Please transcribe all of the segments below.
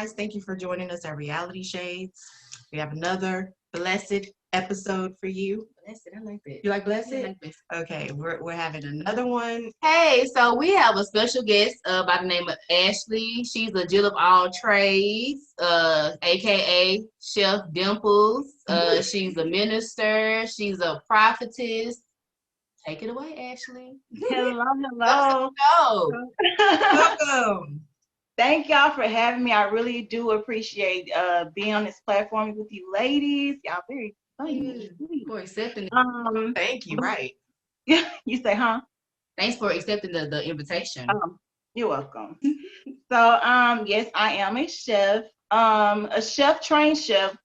guys. Thank you for joining us at Reality Shades. We have another blessed episode for you. Blessed, I like that. You like blessed? I like blessed. Okay, we're having another one. Hey, so we have a special guest by the name of Ashley. She's a Jill of all trades, aka Chef Dimples. She's a minister. She's a prophetess. Take it away, Ashley. Hello, hello. Go. Welcome. Thank y'all for having me. I really do appreciate being on this platform with you ladies. Y'all very funny. For accepting. Thank you. Right. You say, huh? Thanks for accepting the invitation. You're welcome. So, yes, I am a chef. Trained chef.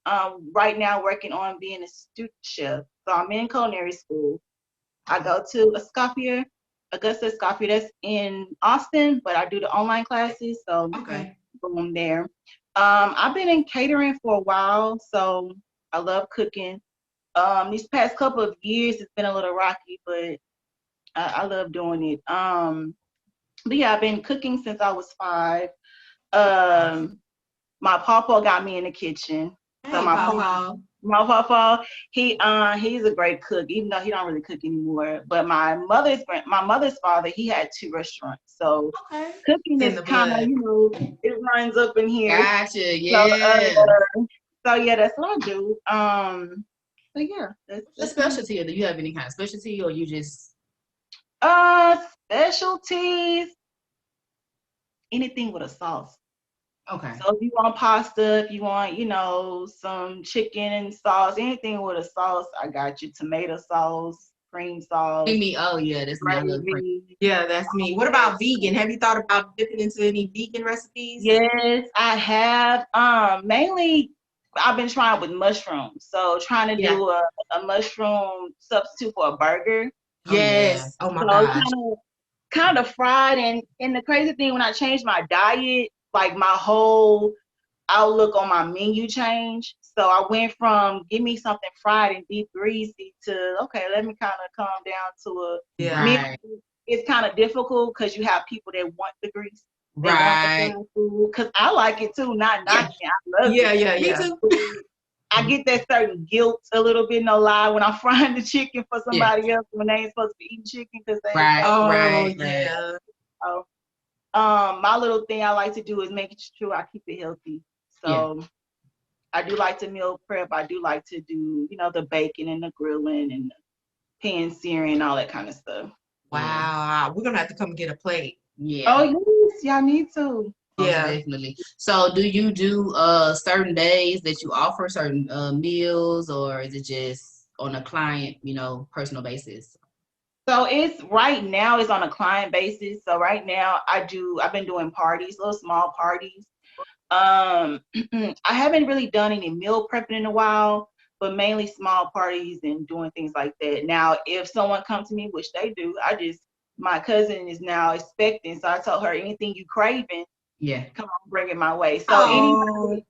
Right now working on being a student chef. So I'm in culinary school. I go to Augusta Escoffier, that's in Austin, but I do the online classes, so Okay. boom there. I've been in catering for a while, so I love cooking. These past couple of years, it's been a little rocky, but I love doing it. But yeah, I've been cooking since I was 5. My papa got me in the kitchen. So Hey, my papa, he's a great cook, even though he don't really cook anymore. But my mother's father, he had 2 restaurants. So Okay. cooking In is the kind of, blood. it runs up in here. Gotcha. Yeah. So yeah, that's what I do. So yeah, What's that's your specialty? Or do you have any kind of specialty, or you just specialties. Anything with a sauce. okay? So if you want pasta, if you want, some chicken and sauce, anything with a sauce, I got you. Tomato sauce, cream sauce, Me. Oh yeah, that's me. I love cream. gravy. Yeah, that's me. What about vegan? Have you thought about dipping into any vegan recipes? Yes, I have. Mainly I've been trying with mushrooms. So trying to do a mushroom substitute for a burger. Yes. Oh my So gosh. kind of fried, and the crazy thing, when I changed my diet, like my whole outlook on my menu changed. So I went from give me something fried and deep greasy to okay, let me kind of calm down to a Right. It's kind of difficult because you have people that want the grease. They want Right. the fried food. Because I like it too, not knocking it. I love it. Yeah. Me too. I get that certain guilt a little bit, no lie, when I'm frying the chicken for somebody else when they ain't supposed to be eating chicken because they Right. Oh, right. yeah. So, my little thing I like to do is making sure I keep it healthy. So I do like to meal prep. I do like to do, the baking and the grilling and the pan searing and all that kind of stuff. Wow. We're gonna have to come get a plate. Yeah. Oh yes, y'all need to. Most Yeah. definitely. So do you do certain days that you offer certain meals, or is it just on a client, personal basis? So right now it's on a client basis. So right now I've been doing parties, little small parties. I haven't really done any meal prepping in a while, but mainly small parties and doing things like that. Now, if someone comes to me, which they do, my cousin is now expecting, so I told her anything you craving, come on, bring it my way. So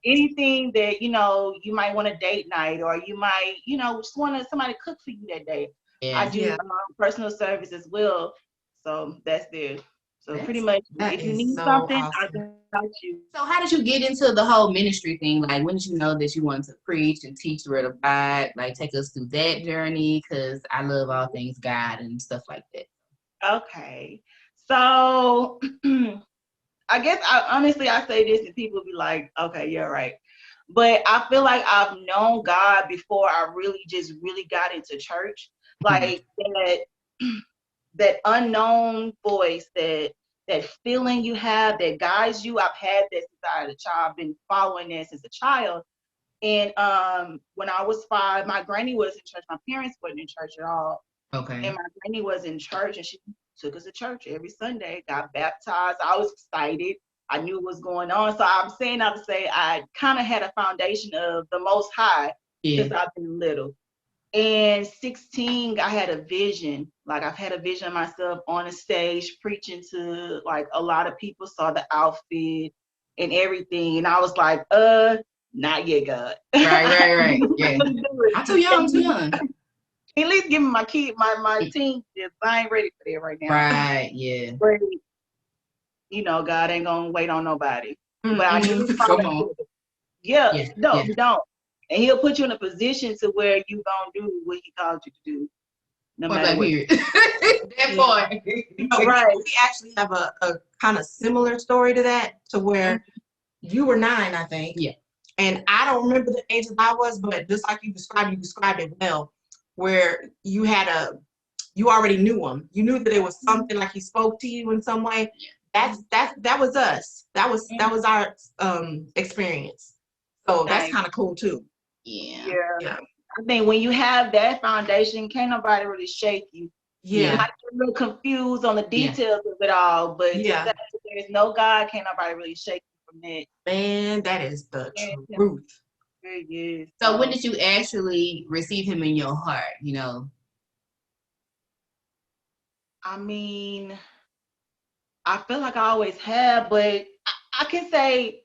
anything that, you might want a date night, or you might, just want somebody to cook for you that day. I do personal service as well. So that's there. So pretty much, if you need something, I got you. So how did you get into the whole ministry thing? Like, when did you know that you wanted to preach and teach the word of God? Like, take us through that journey, because I love all things God and stuff like that. Okay. So I guess I say this and people be like, okay, you're right. But I feel like I've known God before I really got into church. Like that unknown voice, that feeling you have that guides you. I've had that since I was a child. I've been following that since a child. And when I was 5, my granny was in church. My parents weren't in church at all. Okay. And my granny was in church, and she took us to church every Sunday, got baptized. I was excited. I knew what was going on. So I'm saying not to say I kind of had a foundation of the Most High since I've been little. And 16, I had a vision. Like, I've had a vision of myself on a stage preaching to like a lot of people, saw the outfit and everything. And I was like, not yet, God. Right. Yeah. I'm too young. At least give me my teen kids. I ain't ready for that right now. Right, yeah. But, God ain't gonna wait on nobody. But I do Come on. yeah, Yeah, no, yeah. you don't. And he'll put you in a position to where you gonna do what he called you to do, no Point matter blank what. period. That part. Right. We actually have a kind of similar story to that, to where you were 9, I think. Yeah. And I don't remember the age that I was, but just like you described it well, where you already knew him. You knew that it was something, like he spoke to you in some way. That was us. That was our experience. So that's Nice. kind of cool too. Yeah. Yeah. I think when you have that foundation, can't nobody really shake you. You Yeah. might get a little confused on the Yeah. details of it all, but Yeah. just that there's no God, can't nobody really shake you from that. Man, that is the Yeah. truth. Very good. So when did you actually receive him in your heart, you know? I mean, I feel like I always have, but I can say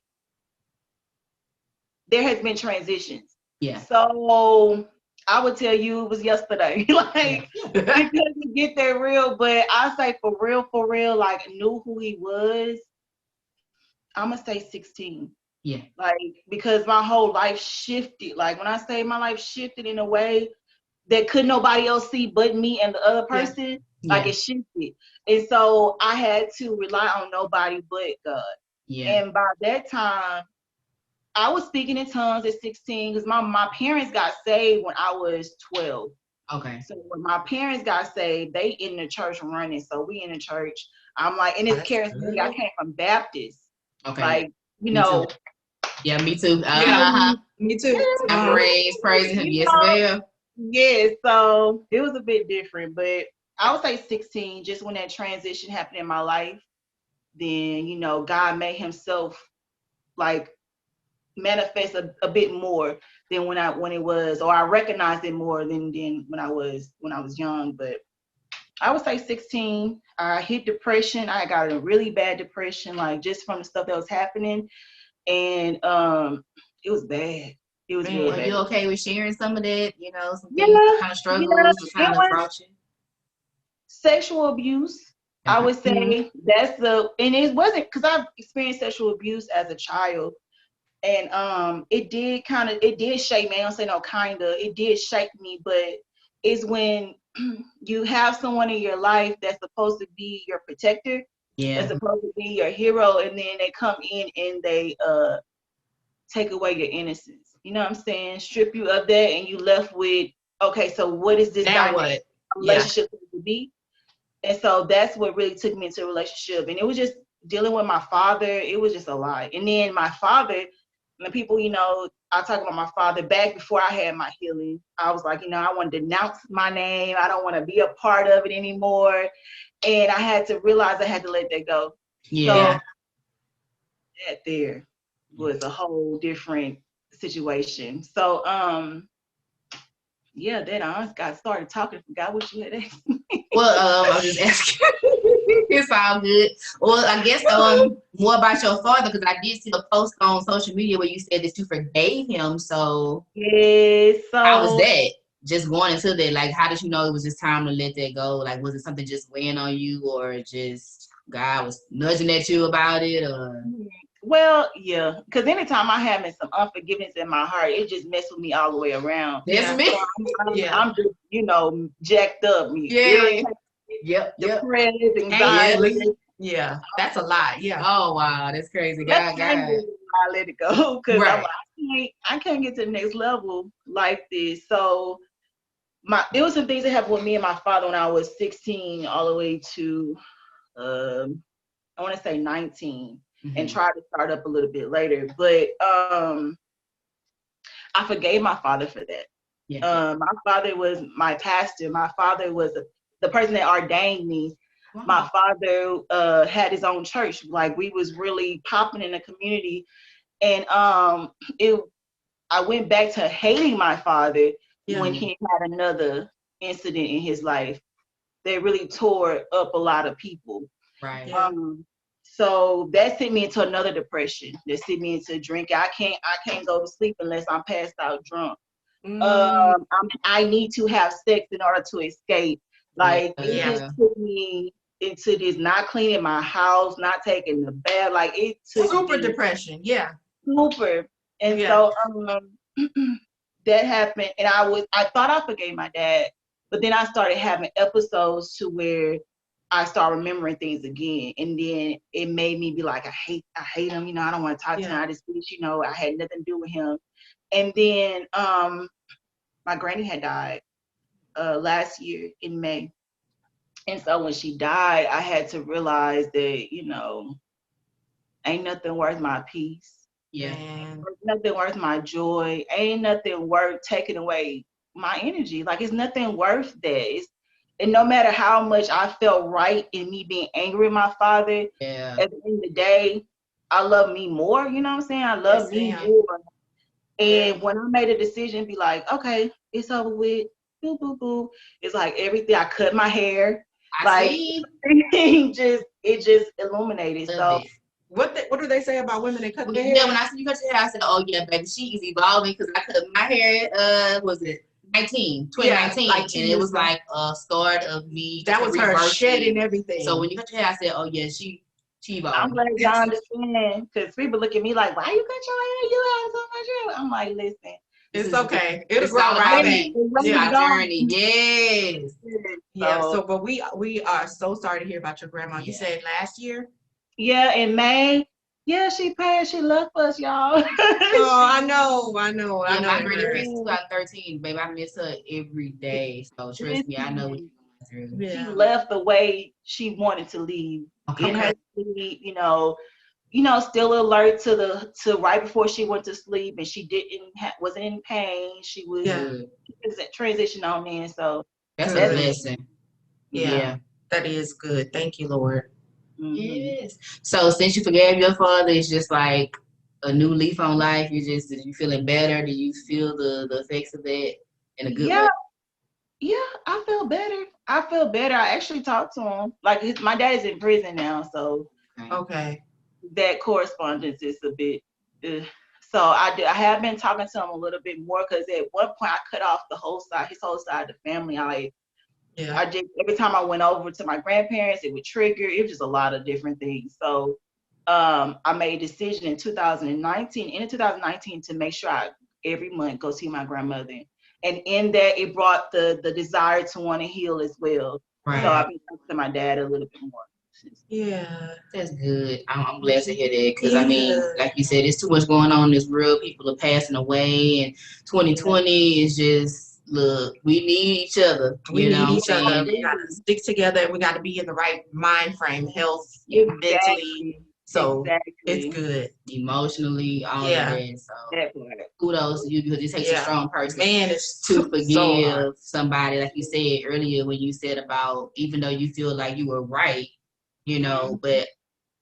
there has been transitions. Yeah. So I would tell you it was yesterday. Like it doesn't get that real, but I say for real, like knew who he was. I'm gonna say 16. Yeah. Like because my whole life shifted. Like when I say my life shifted in a way that could nobody else see but me and the other person, like Yeah. it shifted. And so I had to rely on nobody but God. Yeah. And by that time, I was speaking in tongues at 16 because my parents got saved when I was 12. Okay. So when my parents got saved, they in the church running. So we in the church. I'm like, and it's That's charismatic. I good. came from Baptist. Okay. Like, you Me know. too. Yeah, me too. Yeah, me too. I'm raised praising him. You Yes, know, ma'am. yeah, so it was a bit different, but I would say 16, just when that transition happened in my life, then, you know, God made himself like manifest a bit more than when it was, or I recognized it more than when I was young. But I would say 16. I hit depression. I got a really bad depression, like just from the stuff that was happening, and it was bad. It was real Are bad. you okay with sharing some of that? You know, some Yeah, things, kind of struggles, yeah. what kind It of was brought you? sexual abuse. I Okay. would say and it wasn't because I've experienced sexual abuse as a child. And it did shake me. I don't say no kinda. It did shake me, but it's when you have someone in your life that's supposed to be your protector, Yeah. that's supposed to be your hero, and then they come in and they take away your innocence. You know what I'm saying? Strip you of that, and you left with, okay, so what is this Now dynamic what? Yeah. relationship supposed to be? And so that's what really took me into a relationship. And it was just dealing with my father. It was just a lot. And then my father, and people, you know, I talk about my father back before I had my healing. I was like, you know, I want to denounce my name. I don't want to be a part of it anymore. And I had to realize I had to let that go. Yeah. So that there was a whole different situation. So yeah, then I got started talking, forgot what you had asked me. Well, I was just asking. It's all good. Well, I guess more about your father, because I did see a post on social media where you said that you forgave him. So Yeah, so how was that? Just going into that, like, how did you know it was just time to let that go? Like, was it something just weighing on you, or just God was nudging at you about it, or? well, yeah, because anytime I having some unforgiveness in my heart, it just messes with me all the way around. That's me. I'm just, you know, jacked up, irritated, Yep. depressed, anxiety. Yeah, that's a lot. Yeah. Oh wow, that's crazy. That's God. why I let it go because Right. I'm like, I can't get to the next level like this. So it was some things that happened with me and my father when I was 16 all the way to I want to say 19, and tried to start up a little bit later. But I forgave my father for that. Yeah. My father was my pastor. My father was the person that ordained me. Wow. My father had his own church. Like we was really popping in the community, and I went back to hating my father when he had another incident in his life that really tore up a lot of people. Right. Yeah. So that sent me into another depression. That sent me into drinking. I can't go to sleep unless I'm passed out drunk. I need to have sex in order to escape. Like it just took me into this, not cleaning my house, not taking the bath. Like it took Super me depression. Yeah. super. And Yeah. so that happened, and I thought I forgave my dad, but then I started having episodes to where I start remembering things again, and then it made me be like, I hate him, I don't want to talk to him. I just wish, I had nothing to do with him. And then my granny had died last year in May. And so when she died, I had to realize that, ain't nothing worth my peace. Yeah. Man. Ain't nothing worth my joy. Ain't nothing worth taking away my energy. Like it's nothing worth that. And no matter how much I felt right in me being angry with my father, Yeah. at the end of the day, I love me more. You know what I'm saying? I love me more. And when I made a decision, be like, okay, it's over with. Boo, boo, boo. It's like everything. I cut my hair. I see. It just illuminated. Love So it. What do they say about women that cut their hair? Yeah, when I see you cut your hair, I said, oh yeah, baby, she is evolving because I cut my hair, was it 2019, Yeah, like 2 and it years was ago. like a start of me. That was her reversing. shedding everything. So when you cut your hair, I said, oh yeah, she evolved. I'm glad y'all understand, because people look at me like, why you cut your hair? You have so much hair. I'm like, listen. It's okay. It'll It's grow all right about back. me. It's my journey. Yes. Yeah. So, but we are so sorry to hear about your grandma. You said last year. Yeah, in May. Yeah, she passed. She left us, y'all. Oh, I know. Yeah, my granny passed in 2013, baby. I miss her every day. So trust me, I know what you're going through. She left the way she wanted to leave. In her sleep, still alert to right before she went to sleep, and she wasn't in pain. She was transition on in. So that's a blessing. Yeah, that is good. Thank you, Lord. Mm-hmm. Yes. So since you forgave your father, it's just like a new leaf on life. You feeling better? Do you feel the effects of that in a good way? Yeah, I feel better. I actually talked to him. Like my dad's in prison now, so that correspondence is a bit. So I have been talking to him a little bit more because at one point I cut off his whole side of the family. I just every time I went over to my grandparents, it would trigger. It was just a lot of different things. So I made a decision in 2019 to make sure I every month go see my grandmother. And in that, it brought the desire to want to heal as well. Right. So I've been talking to my dad a little bit more. Yeah, that's good. I'm glad to hear that because I mean, like you said, there's too much going on in this world. People are passing away, and 2020 is just look. We need each other. We need each other. We gotta stick together, and we gotta be in the right mind frame, health, mentally. So it's good. Emotionally, all of that. So kudos to you because it takes a strong person to forgive somebody. Like you said earlier when you said about even though you feel like you were right, but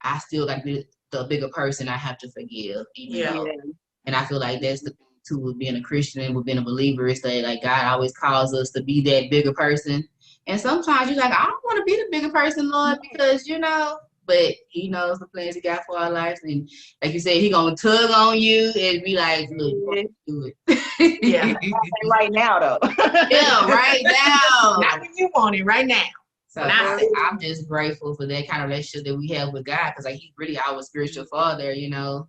I still got to be the bigger person I have to forgive. And I feel like that's the thing too with being a Christian and with being a believer is that like God always calls us to be that bigger person. And sometimes you're like, I don't want to be the bigger person, Lord, because but he knows the plans he got for our lives. And like you said, he gonna tug on you and be like, look, do it. Right now though. Yeah, right now. Not when you want it, right now. So I'm just grateful for that kind of relationship that we have with God because like he's really our spiritual father, he love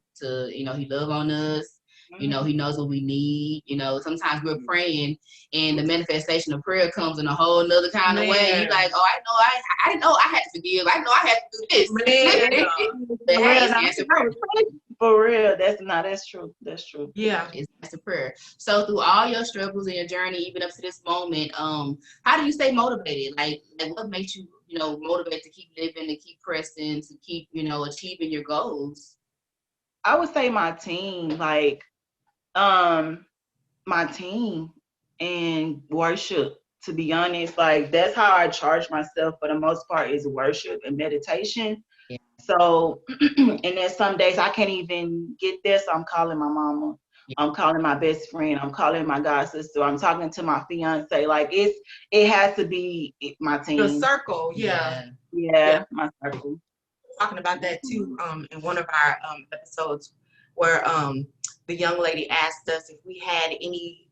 on us. He knows what we need. Sometimes we're praying and the manifestation of prayer comes in a whole nother kind of way. You're like, oh, I didn't know I had to forgive. I know I had to do this. But hey, it's answered prayer. For real, that's true. That's true. Yeah, it's a prayer. So through all your struggles in your journey, even up to this moment, how do you stay motivated? Like what makes you, motivated to keep living, to keep pressing, to keep, achieving your goals? I would say my team, my team and worship. To be honest, that's how I charge myself for the most part is worship and meditation. Yeah. So, and then some days I can't even get there, so I'm calling my mama. Yeah. I'm calling my best friend. I'm calling my god sister. I'm talking to my fiance. It has to be my team. The circle, yeah, my circle. Talking about that too, in one of our episodes where the young lady asked us if we had any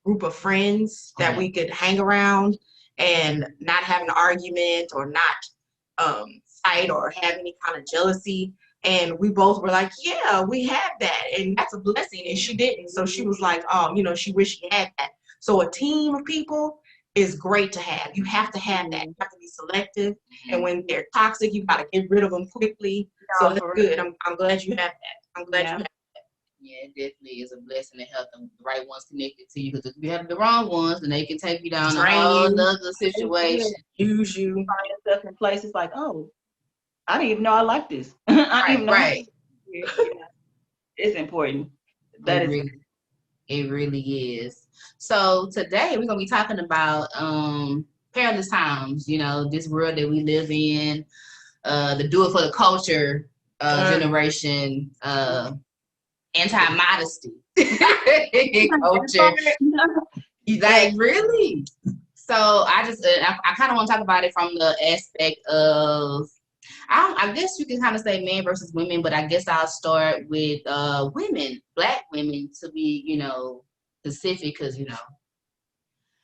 group of friends that we could hang around and not have an argument or not fight or have any kind of jealousy. And we both were like, yeah, we have that. And that's a blessing. And she didn't. So she was like, she wished she had that. So a team of people is great to have. You have to have that. You have to be selective. And when they're toxic, you got to get rid of them quickly. So that's good. I'm glad you have that. I'm glad you have that. Yeah, it definitely is a blessing to have the right ones connected to you. Because if you have the wrong ones, then they can take you down a whole other situation. Use you. Find yourself in places like, oh, I didn't even know I like this. I didn't even know. Right. Yeah. It's important. It really is. So today we're gonna be talking about perilous times. You know, this world that we live in, the do it for the culture generation, anti-modesty culture. Like, really? So I just I kind of want to talk about it from the aspect of, I guess you can kind of say men versus women, but I guess I'll start with women, Black women, to be, specific, because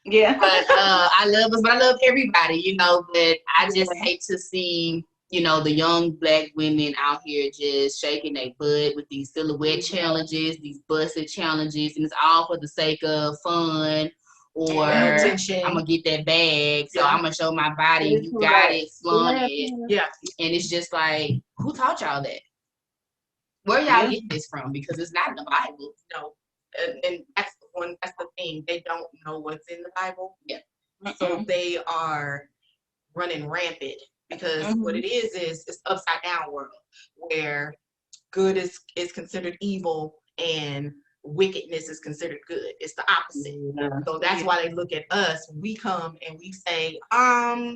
Yeah. But I love us, but I love everybody, but I just hate to see the young Black women out here just shaking their butt with these silhouette challenges, these busted challenges, and it's all for the sake of fun, or attention. I'm gonna get that bag, so I'm gonna show my body. You got it, flaunt it. Yeah. And it's just like, who taught y'all that? Where y'all get this from? Because it's not in the Bible. No. And that's the thing. They don't know what's in the Bible. Yeah. So they are running rampant. Because what it is it's upside down world where good is considered evil and wickedness is considered good. It's the opposite. Yeah. So that's why they look at us. We come and we say, oh,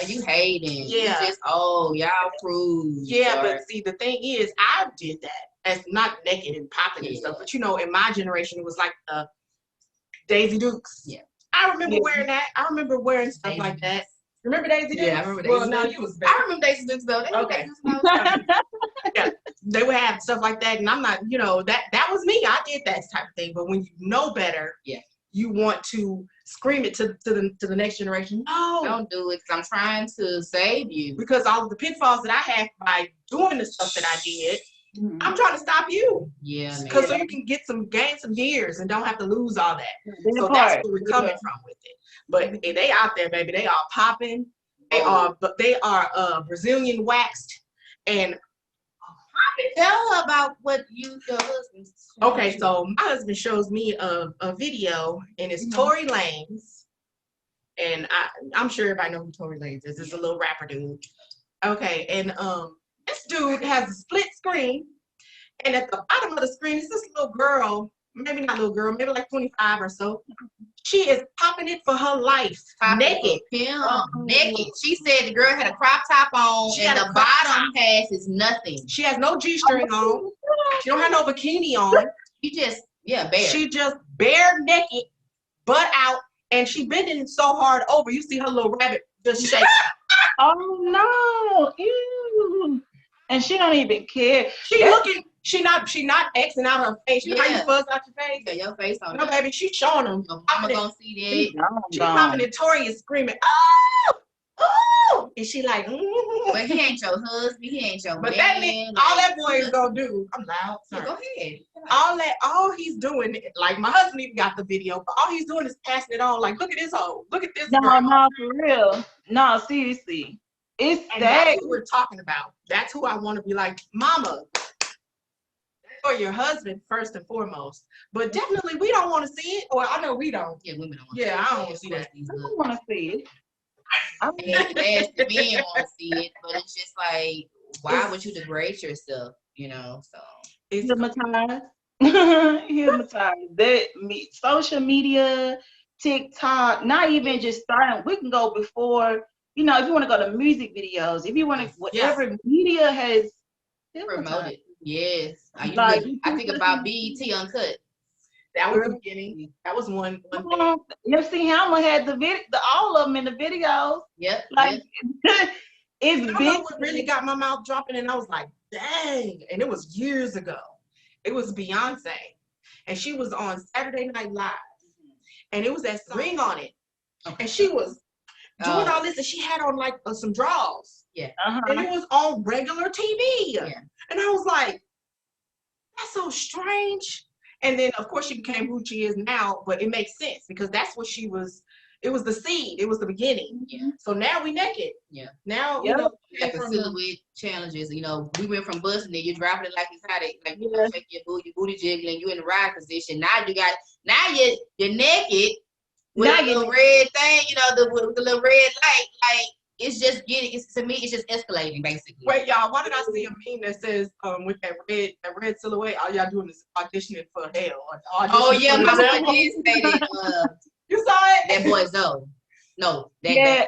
you hating. Yeah. You just, y'all prove. Yeah, but see, the thing is, I did that. As not naked and popping and stuff, but in my generation, it was like the Daisy Dukes. Yeah. I remember wearing that. I remember wearing stuff like that. Remember Daisy Dukes? Yeah, I remember Daisy Dukes. Well, no, you was better. I remember Daisy Dukes though. Okay. Yeah, they would have stuff like that, and I'm not, that was me. I did that type of thing. But when you know better, you want to scream it to the next generation. No, don't do it. Because I'm trying to save you. Because all of the pitfalls that I had by doing the stuff that I did, I'm trying to stop you. Yeah, because so you can gain some years and don't have to lose all that. So that's where we're coming from with it. But they out there, baby. They are popping. They are Brazilian waxed and popping. Tell about what your husband. Okay, so my husband shows me a video, and it's Tory Lanez, and I'm sure everybody knows who Tory Lanez is. It's a little rapper dude. Okay, and this dude has a split screen, and at the bottom of the screen is this little girl, maybe not little girl, maybe like 25 or so. She is popping it for her life, naked. Naked. She said the girl had a crop top on, and the bottom half is nothing. She has no G-string on. She don't have no bikini on. She just, bare. She just bare naked, butt out, and she bending so hard over. You see her little rabbit just shaking. Oh no! Ew. And she don't even care. She not Xing out her face. You know how you fuzz out your face? Yeah, your face on. No, baby, she's showing them. I'm gonna see that. She's popping it. Tori is screaming, oh, oh, and she like, But he ain't your husband. He ain't your but man. That means all that boy is gonna do. I'm loud. Yeah, go ahead. All he's doing, like my husband even got the video, but all he's doing is passing it on. Like, look at this hoe. Look at this. No, for real. No, seriously. That's what we're talking about. That's who I want to be like, mama. Or your husband first and foremost, but definitely we don't want to see it. Or I know we don't. Yeah, women don't. I don't want to see that. I don't want to see it. The men want to see it, but it's just like, why would you degrade yourself? So it's hypnotized. Hypnotized. Social media, TikTok. Not even just starting. We can go before. If you want to go to music videos, if you want to, whatever media has promoted. Yes. I think about BET Uncut. That was the beginning. That was one thing. You ever see Hammer had all of them in the videos? Yep. It's big. What really got my mouth dropping, and I was like, dang. And it was years ago. It was Beyonce. And she was on Saturday Night Live. And it was that ring on it. Okay. And she was doing all this, and she had on like some drawers. Yeah. And it was on regular TV. Yeah. And I was like, that's so strange. And then, of course, she became who she is now, but it makes sense because that's what she was. It was the seed. It was the beginning. Yeah. So now we naked. Yeah. Now, Yep. Like the silhouette challenges, you know, we went from busting it, you're driving it like it's how they, like, you know, shake your booty jiggling, you in the ride position. Now you're naked with Now a little red thing, you know, with the little red light. Like, it's just to me, it's just escalating, basically. Wait, y'all, why did I see a meme that says, with that red silhouette, all y'all doing is auditioning for hell. Oh, yeah, my boy devil. did say that. You saw it? That boy Zoe. No, that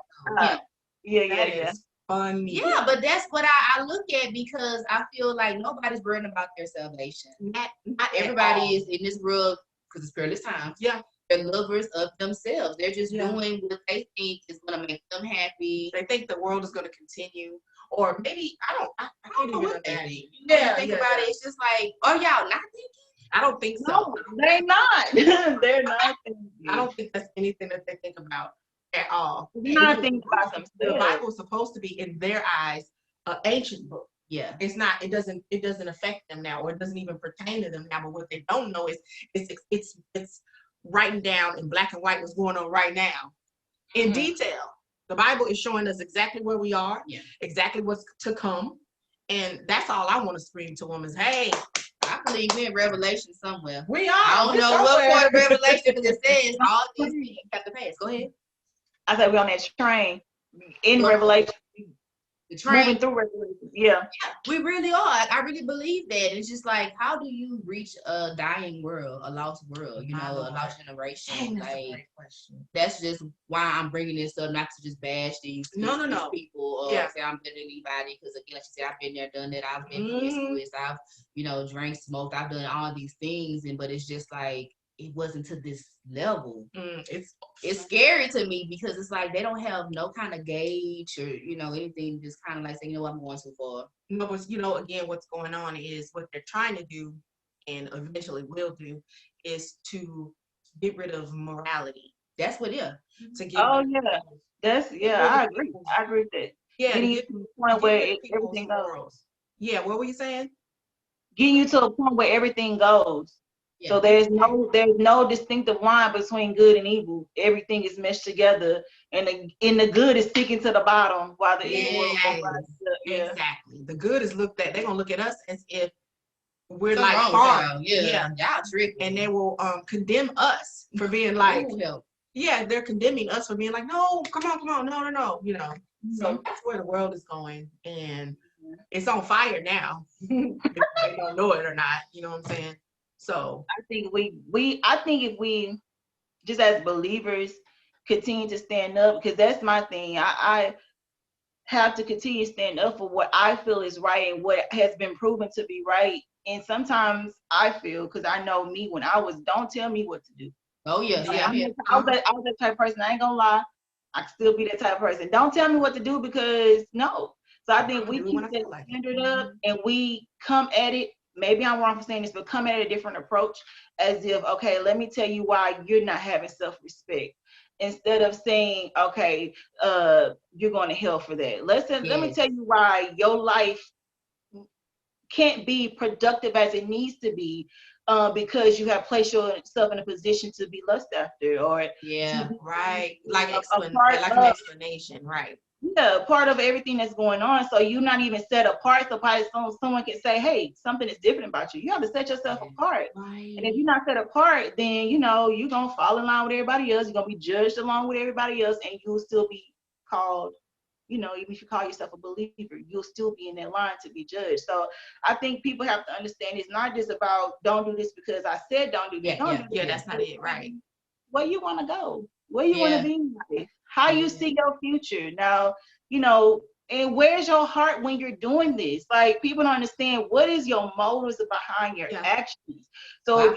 Yeah. Is funny. Yeah, but that's what I look at because I feel like nobody's worrying about their salvation. Not Everybody is in this world because it's perilous times. Yeah. They're lovers of themselves. They're just Yeah. doing what they think is going to make them happy. They think the world is going to continue, or maybe I can't know even what they imagine. think. When you think about it, it's just like, are y'all not thinking? I don't think so. No, they're not. They're not thinking. I don't think that's anything that they think about at all. They're not thinking about The themselves. Bible is supposed to be, in their eyes, an ancient book. Yeah. It's not. It doesn't affect them now, or it doesn't even pertain to them now. But what they don't know is it's writing down in black and white what's going on right now, in detail. The Bible is showing us exactly where we are, exactly what's to come, and that's all I want to scream to them is, hey. I believe we're in Revelation somewhere. We are. I don't know what part of Revelation because it says all these things have to pass. Go ahead. I said we're on that train in Revelation. The train. Moving through Revelation. Yeah. We really are. I really believe that. It's just like, how do you reach a dying world, a lost world, you know, a lost generation? That's a like, great question. That's just why I'm bringing this up, not to just bash these people or say I'm better than anybody. Because again, like you said, I've been there, done that. I've been promiscuous. I've, you know, drank, smoked. I've done all these things, but it's just like, it wasn't to this level. It's scary to me because it's like they don't have no kind of gauge or, you know, anything, just kind of like saying, you know what, I'm going too far. No, but you know, again, what's going on is what they're trying to do and eventually will do is to get rid of morality. That's what to get I agree. I agree with that. Yeah, getting you to the point where everything goes. Yeah, what were you saying? Getting you to a point where everything goes. Yeah. So there's no distinctive line between good and evil. Everything is meshed together, and the good is sticking to the bottom while the evil is exactly. The good is looked at. They're gonna look at us as if we're something like harm. Y'all tricky. And they will condemn us for being like, they're condemning us for being like, no, come on, no, you know. So that's where the world is going, and it's on fire now. If they don't know it or not, you know what I'm saying? So I think if we just as believers continue to stand up, because that's my thing. I have to continue to stand up for what I feel is right and what has been proven to be right. And sometimes I feel, because I know me when I was, don't tell me what to do. Oh yes, I was that type of person. I ain't gonna lie. I can still be that type of person. Don't tell me what to do because no. So I think we keep that standard up and we come at it. Maybe I'm wrong for saying this, but come at a different approach as if, okay, let me tell you why you're not having self-respect. Instead of saying, okay, you're going to hell for that. Let me tell you why your life can't be productive as it needs to be because you have placed yourself in a position to be lust after or like an explanation, right? Yeah, part of everything that's going on. So you're not even set apart. So probably someone can say, hey, something is different about you. You have to set yourself apart. Right. And if you're not set apart, then, you know, you're going to fall in line with everybody else. You're going to be judged along with everybody else. And you'll still be called, you know, even if you call yourself a believer, you'll still be in that line to be judged. So I think people have to understand it's not just about don't do this because I said don't do this. Yeah, that's not it, right. Where you want to go? Where you want to be in life? How you see your future now, you know, and where's your heart when you're doing this? Like, people don't understand what is your motives behind your actions. So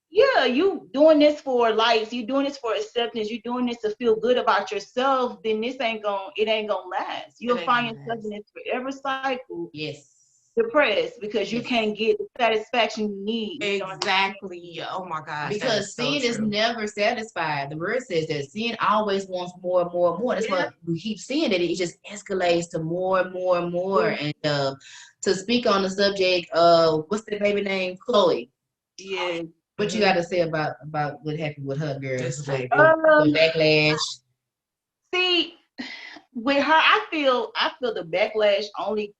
you doing this for likes, you doing this for acceptance, you doing this to feel good about yourself, then it ain't gonna last. You'll find yourself in this forever cycle. Yes. depressed because you Yes. can't get the satisfaction you need. Exactly. Oh my gosh. Because sin is true. never satisfied. The word says that sin always wants more and more and more. That's Yeah. what we keep seeing, that it just escalates to more and more and more. And to speak on the subject of what's the baby name, Chloe. Yeah. What you got to say about what happened with her, girl? This baby. The backlash. See, with her, I feel the backlash only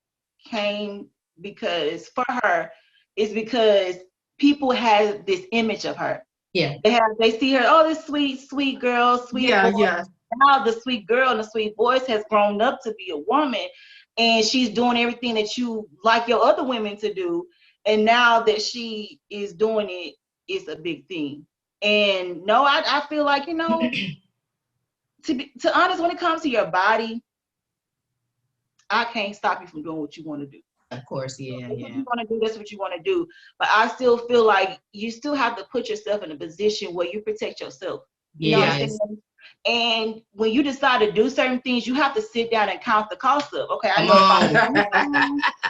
came because for her, it's because people have this image of her. Yeah. They see her, oh, this sweet girl, sweet boy. Yeah. Now the sweet girl and the sweet voice has grown up to be a woman, and she's doing everything that you like your other women to do. And now that she is doing it, it's a big thing. And no, I feel like, you know, to be honest, when it comes to your body, I can't stop you from doing what you want to do. Of course, yeah. What you want to do, that's what you want to do. But I still feel like you still have to put yourself in a position where you protect yourself. You know what I'm saying? And when you decide to do certain things, you have to sit down and count the cost of. Okay, I know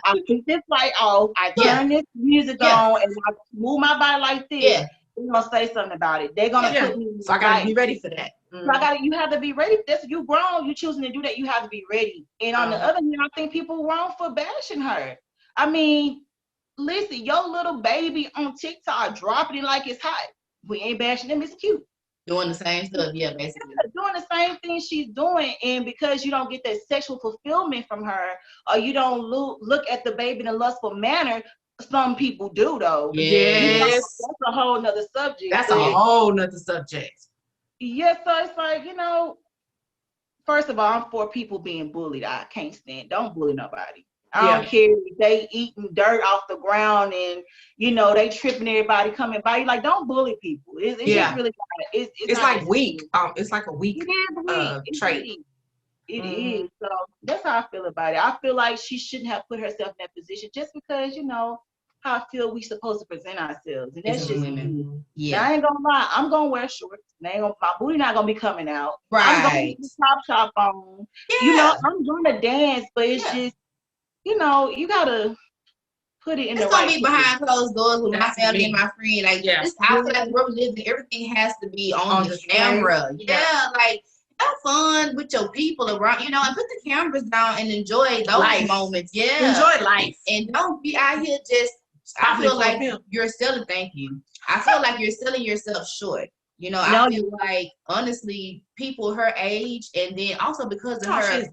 I keep this light off, I turn this music on, and I move my body like this. Yeah. They're gonna say something about it. They're gonna put me. So I gotta be ready for that. So you have to be ready. That's you grown. You choosing to do that. You have to be ready. And on the other hand, I think people wrong for bashing her. I mean, listen, your little baby on TikTok dropping it like it's hot. We ain't bashing them. It's cute. Doing the same stuff, yeah, basically. Doing the same thing she's doing, and because you don't get that sexual fulfillment from her, or you don't look at the baby in a lustful manner, some people do though. Yes. That's a whole nother subject. That's a whole nother subject. Yes, so it's like, you know, first of all, I'm for people being bullied. I can't stand. Don't bully nobody. I don't care if they eating dirt off the ground and, you know, they tripping everybody coming by. You like, don't bully people. It's just really, it's like weak. It's like a weak trait. It is. So that's how I feel about it. I feel like she shouldn't have put herself in that position just because, you know, how I feel we supposed to present ourselves. And that's just women. Yeah. Now, I ain't gonna lie, I'm gonna wear shorts. My booty not gonna be coming out. Right. I'm gonna put the top on. Yeah. You know, I'm gonna dance, but it's just, you know, you gotta put it in the right. It's gonna be behind closed doors with my family and my friend. Like, this house, like where we live, everything has to be on the camera. Yeah, like have fun with your people around, you know, and put the cameras down and enjoy those moments. Yeah, enjoy life, and don't be out here just. I feel like you're selling. Thank you. I feel like you're selling yourself short. You know, I feel like honestly, people her age, and then also because of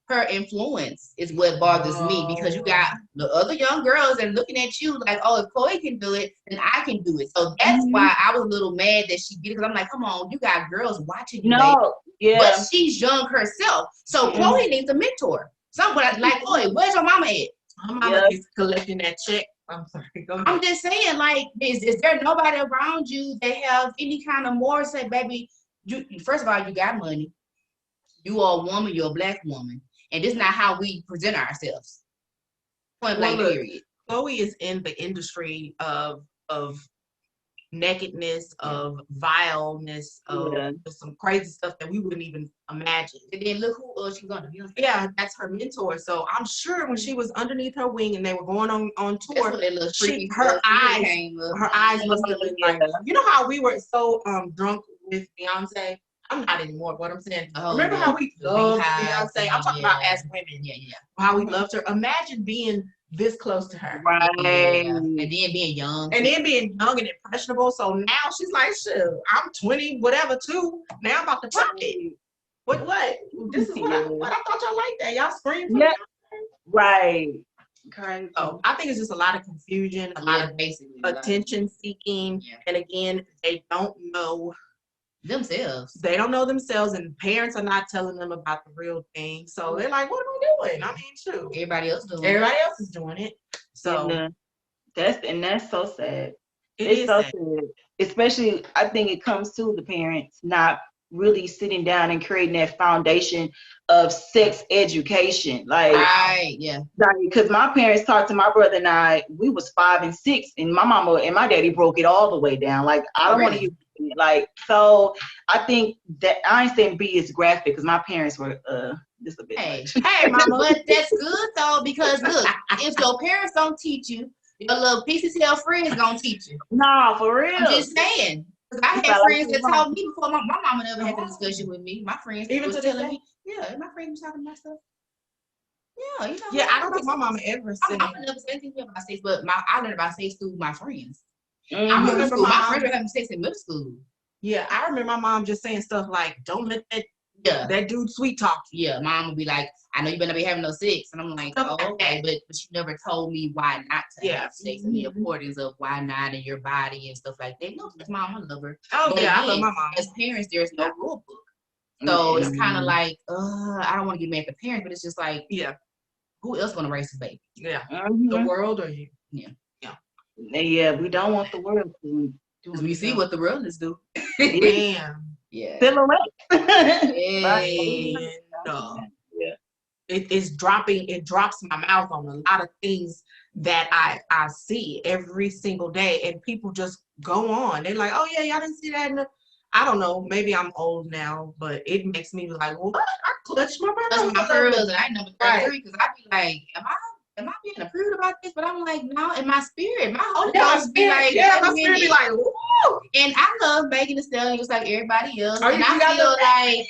her influence is what bothers me, because you got the other young girls and looking at you like, oh, if Chloe can do it, then I can do it. So that's why I was a little mad that she did it, because I'm like, come on, you got girls watching you, but she's young herself. So Chloe needs a mentor. Somebody like, Chloe, where's your mama at? My mama is collecting that check. I'm sorry. Go ahead. I'm just saying, like, is there nobody around you that have any kind of more say, baby, first of all, you got money. You are a woman, you're a black woman. And this is not how we present ourselves. Point blank, period. Chloe is in the industry of nakedness, of vileness, of some crazy stuff that we wouldn't even imagine. And then look who she's gonna be. Yeah, that's her mentor. So I'm sure when she was underneath her wing and they were going on tour, her eyes must have been like, you know how we were so drunk with Beyonce. I'm not anymore, but I'm saying, remember how we loved Beyonce? I'm talking about as women. How we loved her. Imagine being this close to her. Right. And then being young. And impressionable. So now she's like, shit, I'm 20, whatever, too. Now I'm about to try it. What? This is what I thought y'all liked that. Y'all scream for me. Right. So I think it's just a lot of confusion, a lot of attention seeking. And again, they don't know themselves. They don't know themselves, and parents are not telling them about the real thing. So they're like, what am I doing? I mean, shoot. Everybody else is doing it. So that's so sad. It's so sad. Especially, I think it comes to the parents not really sitting down and creating that foundation of sex education. Like, because my parents talked to my brother and I, we was 5 and 6, and my mama and my daddy broke it all the way down. Like, I don't want to use it. Like, so I think that I ain't saying be as graphic, because my parents were just a bit Hey, much. Hey, mama. but that's good though, because look, if your parents don't teach you, your little PCCL friends gonna teach you. No, for real. I'm just saying. Cause I You had sound like friends you're that wrong. taught me before my mama never had a discussion with me. My friends Even was to this telling day? me, yeah, my friends was talking about stuff. Yeah, you know. Yeah, I don't think my mama ever My said. mama never said anything about sex, but I learned about sex through my friends. Mhm. I remember remember school. my My mom- friends were having sex in middle school. Yeah, I remember my mom just saying stuff like, "Don't let Yeah. that dude sweet talk you." Yeah, mom would be like, I know you better not be having no sex. And I'm like, Stuff oh, like okay. But she never told me why not to Yeah. have sex and the importance of why not in your body and stuff like that. No, because mom, I love her. Oh But yeah, I love again, my mom. as parents, there's no rule book. So it's kind of Mhm. like, I don't want to get mad at the parents, but it's just like, Yeah, who else gonna raise this baby? yeah. Mhm. The world or you? Yeah, we don't want the world to do Because we see what the realness do. Damn. Yeah. silhouette. Hey. No. Yeah. It's dropping. It drops my mouth on a lot of things that I see every single day, and people just go on. They're like, "Oh yeah, y'all didn't see that." I don't know. Maybe I'm old now, but it makes me like, "What? I clutched my That's my pearls." pearls, and I number 33 because I be like, am I being approved about this? But I'm like, no, in my spirit, my Holy Yeah, Ghost be like, yeah, my wait a spirit be minute. like, "Woo!" And I love Megan Thee Stallion just like everybody else. Oh, And you I got feel the- like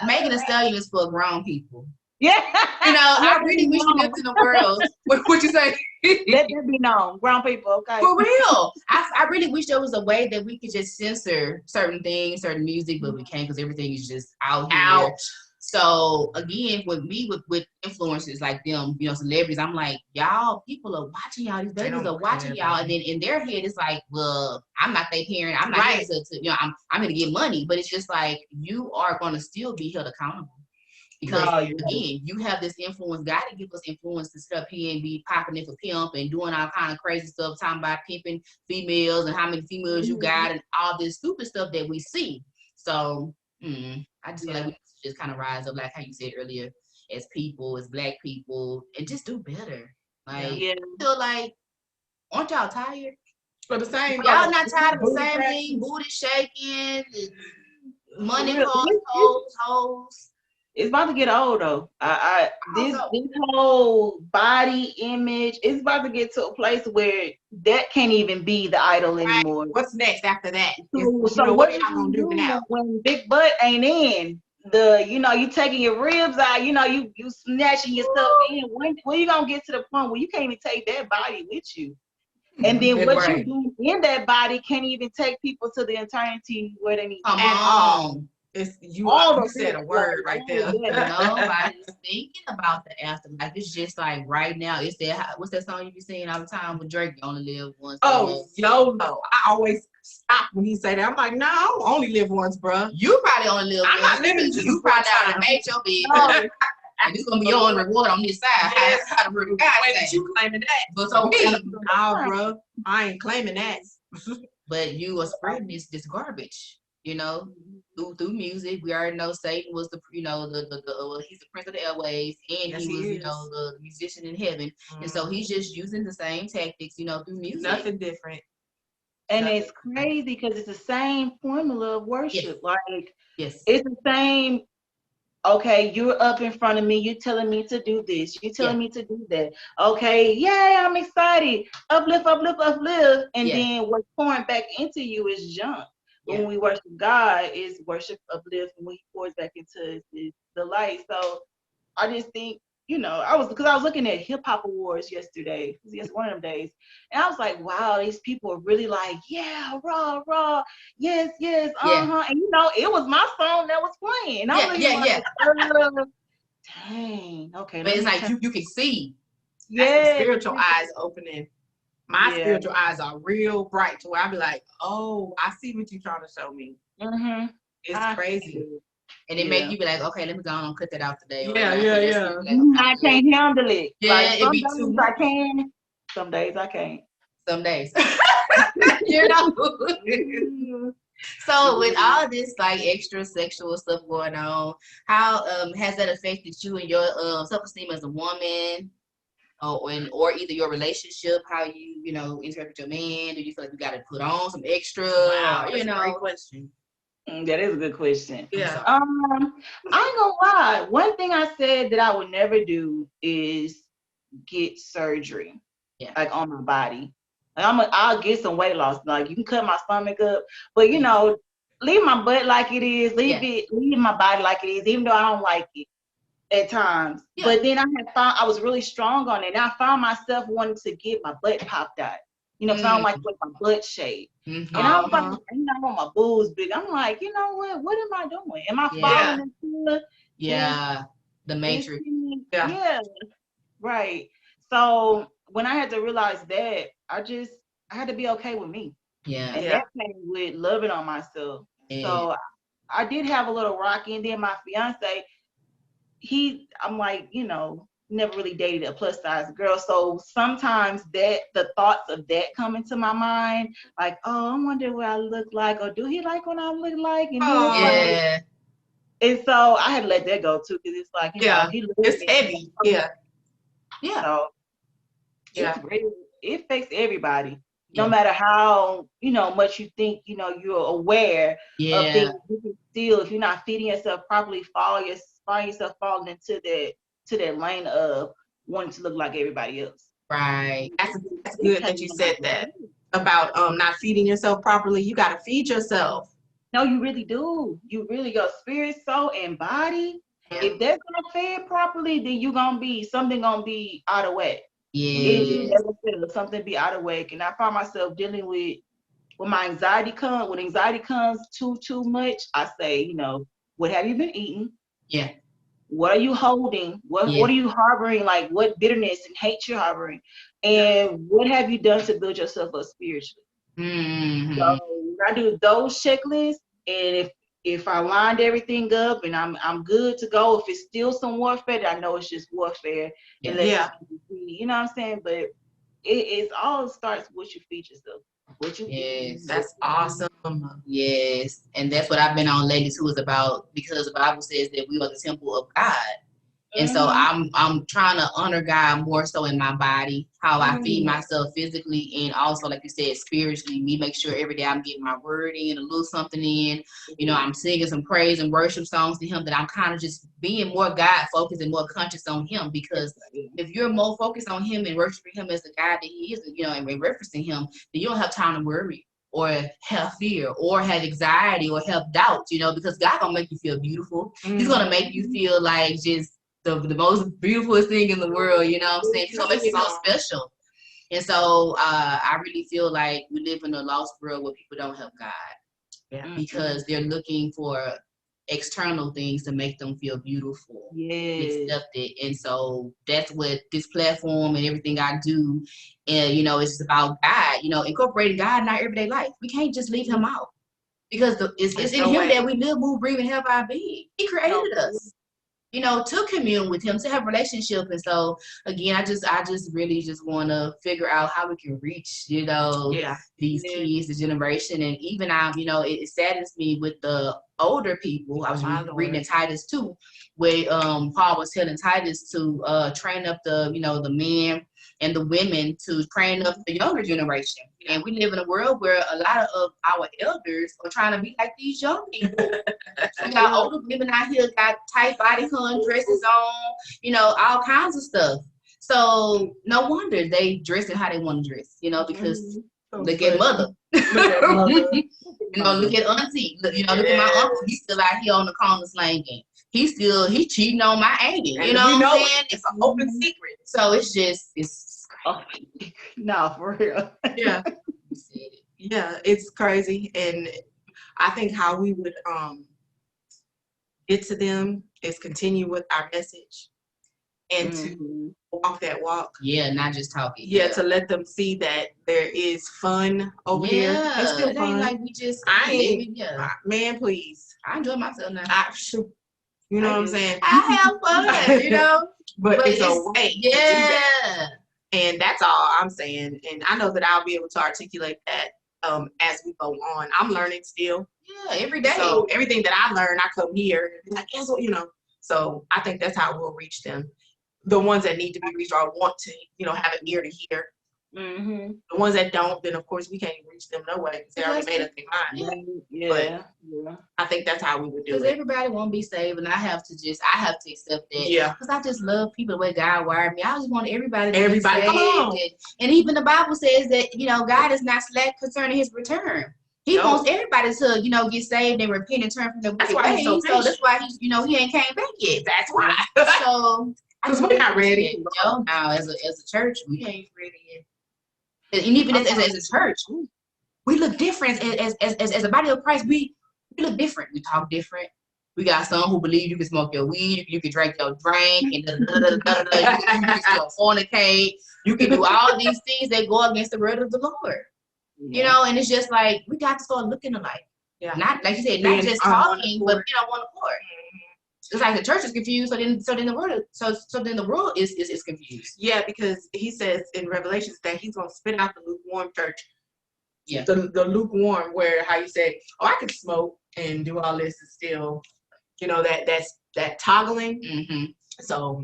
Megan Thee Stallion is for grown people. Yeah. You know, I Let really that wish be we known. lived in the world. What you say? Let that be known. Grown people, okay. For real. I really wish there was a way that we could just censor certain things, certain music, but we can't because everything is just out here. Out. So again, with me, with influencers like them, you know, celebrities, I'm like, y'all, people are watching y'all. These babies don't are watching care, y'all, and then in their head, it's like, well, I'm not their parent. I'm not Right. here to, you know, I'm here to get money. But it's just like you are going to still be held accountable. Because No, you again, you have this influence. God to give us influence to sit up here and be popping it for pimp and doing all kind of crazy stuff, talking about pimping females and how many females you got and all this stupid stuff that we see. So I just feel like we just kind of rise up, like how you said earlier, as people, as Black people, and just do better. Like, Yeah. I feel like, aren't y'all tired? For the same. Y'all not tired of the booty same cracks. thing, booty shaking, money For real. calls, hoes. It's about to get old though. This know. whole body image, it's about to get to a place where that can't even be the idol anymore. What's next after that? So what what are you y'all gonna do now? when big butt ain't in? You taking your ribs out, you snatching your stuff in. When you gonna get to the point where you can't even take that body with you? And then That's what right. you do in that body can't even take people to the eternity where they need to Come be. on. It's you. All You the said a things, word like, right there. Nobody's thinking about the afterlife. It's just like right now. It's that. What's that song you be singing all the time with Drake? You only live once. Oh, YOLO. I always stop when he say that. I'm like, no, I don't only live once, bruh. You probably only live I'm once. not living just You one probably time. already made your bed. No. And it's gonna be your own reward on this side. Yes. How to really Wait, God you claiming that? But so me. Nah, bruh. I ain't claiming that. But you are spreading this garbage, through music. We already know Satan was the he's the prince of the airwaves, and Yes, he was he is. the musician in heaven, and so he's just using the same tactics, through music. Nothing different. And it's crazy because it's the same formula of worship. Like Yes. it's the same. Okay, you're up in front of me. You're telling me to do this. You're telling me to do that. Okay, yay, I'm excited. Uplift, uplift, uplift. And then what's pouring back into you is junk. But when we worship God, is worship, uplift, and when He pours back into us is the light. So I just think, I was looking at Hip Hop Awards yesterday. It was just one of them days. And I was like, wow, these people are really like, yeah, raw, raw, yes, uh-huh. And it was my song that was playing. I was like, dang, okay. But it's like you can see. That's the spiritual eyes opening. My spiritual eyes are real bright to where I be like, oh, I see what you're trying to show me. Mm-hmm. It's crazy. And it make you be like, okay, let me go on and cut that out today. Yeah. I can't handle it. Yeah, like, it be too much. I can. Some days I can't. Some days. So with all this like extra sexual stuff going on, how has that affected you and your self-esteem as a woman? Or either your relationship, how you interact with your man? Do you feel like you got to put on some extra? Wow, that's a great question. That is a good question. Yeah. I ain't gonna lie. One thing I said that I would never do is get surgery, like on my body. Like I'll get some weight loss. Like you can cut my stomach up, but you know, leave my butt like it is. Leave my body like it is, even though I don't like it at times. But then I was really strong on it. And I found myself wanting to get my butt popped out. You know, because I don't like with my butt shape. And I was like, you know, I want my boobs big. I'm like, you know what am I doing? Am I falling into the matrix? Yeah. Right. So when I had to realize that, I had to be okay with me. Yeah. And that came with loving on myself. So I did have a little rocky, and then my fiance, I'm like, you know, never really dated a plus size girl. So sometimes the thoughts of that come into my mind, like, oh, I wonder what I look like, or do he like what I look like? And and so I had to let that go too, because it's like, you know, it's heavy. So it affects everybody. No matter how, you know, much you think, you know, you're aware of things, you can still, if you're not feeding yourself properly, find yourself falling into that lane of wanting to look like everybody else. Right. That's good that you said that about not feeding yourself properly. You got to feed yourself. No, you really do. You really, your spirit, soul, and body. If that's not fed properly, then something gonna be out of whack. Something be out of whack. And I find myself dealing with when anxiety comes too much, I say, you know, what have you been eating? Yeah. What are you holding? What are you harboring? Like what bitterness and hate you're harboring? And what have you done to build yourself up spiritually? So I do those checklists, and if I lined everything up and I'm good to go, if it's still some warfare, I know it's just warfare. You know what I'm saying? But it all starts with what you feed yourself. That's awesome. Yes. And that's what I've been on lately too, is about, because the Bible says that we are the temple of God. And so I'm trying to honor God more so in my body, how I feed myself physically, and also, like you said, spiritually. Me make sure every day I'm getting my word in, a little something in. You know, I'm singing some praise and worship songs to Him, that I'm kind of just being more God focused and more conscious on Him. Because if you're more focused on Him and worshiping Him as the God that He is, you know, and referencing Him, then you don't have time to worry or have fear or have anxiety or have doubt. You know, because God gonna make you feel beautiful. He's gonna make you feel like just the most beautiful thing in the world, you know what I'm saying? He's gonna make you so special. And so I really feel like we live in a lost world where people don't have God. Because they're looking for external things to make them feel beautiful, accepted. And so that's what this platform and everything I do, and you know, it's about God, you know, incorporating God in our everyday life. We can't just leave Him out, because it's in Him that we live, move, breathe, and have our being. He created us, you know, to commune with Him, to have a relationship. And so again, I just really just want to figure out how we can reach, you know, these kids, the generation. And even you know, it saddens me with the older people. I was reading in Titus 2, where Paul was telling Titus to train up the, you know, the men and the women to train up the younger generation. And we live in a world where a lot of our elders are trying to be like these young people. We got older women out here got tight body con dresses on, you know, all kinds of stuff. So no wonder they dress how they want to dress, you know, because look at mother. You know, look at auntie. You know, look at my uncle. He's still out here on the corner slanging. He's cheating on my auntie. You know what I'm saying? It's an open secret. So it's no, for real. Yeah, it's crazy. And I think how we would get to them is continue with our message and to walk that walk. Yeah, not just talking. Yeah, to let them see that there is fun over here. It's still fun. Ain't like we just man, please. I enjoy myself now. You know what I'm saying? I have fun, you know. but it's a way to do that. And that's all I'm saying. And I know that I'll be able to articulate that as we go on. I'm learning still. Yeah, every day. So everything that I learn, I come here and be like, guess what, you know. So I think that's how we'll reach them. The ones that need to be reached or want to, you know, have an ear to hear Mm-hmm. The ones that don't, then of course we can't even reach them no way because they already made up their mind. Yeah. I think that's how we would do Because it. everybody won't be saved, and I have to accept that. Yeah. Because I just love people the way God wired me. I just want everybody to be Come on. saved. And even the Bible says that, God is not slack concerning his return. He wants everybody to, get saved and repent and turn from their wicked ways. So that's why he ain't came back yet. That's why. So because we're not ready. Now as a church, we ain't ready yet. And even as a church, we look different as a body of Christ. We look different. We talk different. We got some who believe you can smoke your weed, you can drink your drink, and you can still fornicate. You can do all these things that go against the word of the Lord. And it's just like we got to start looking alike. Yeah. Not like you said, not just talking, but being on one accord. It's like the church is confused, so then the world is confused. Yeah, because he says in Revelations that he's gonna spit out the lukewarm church. Yeah. The lukewarm, where how you say, I can smoke and do all this and still, that toggling. Mm-hmm. So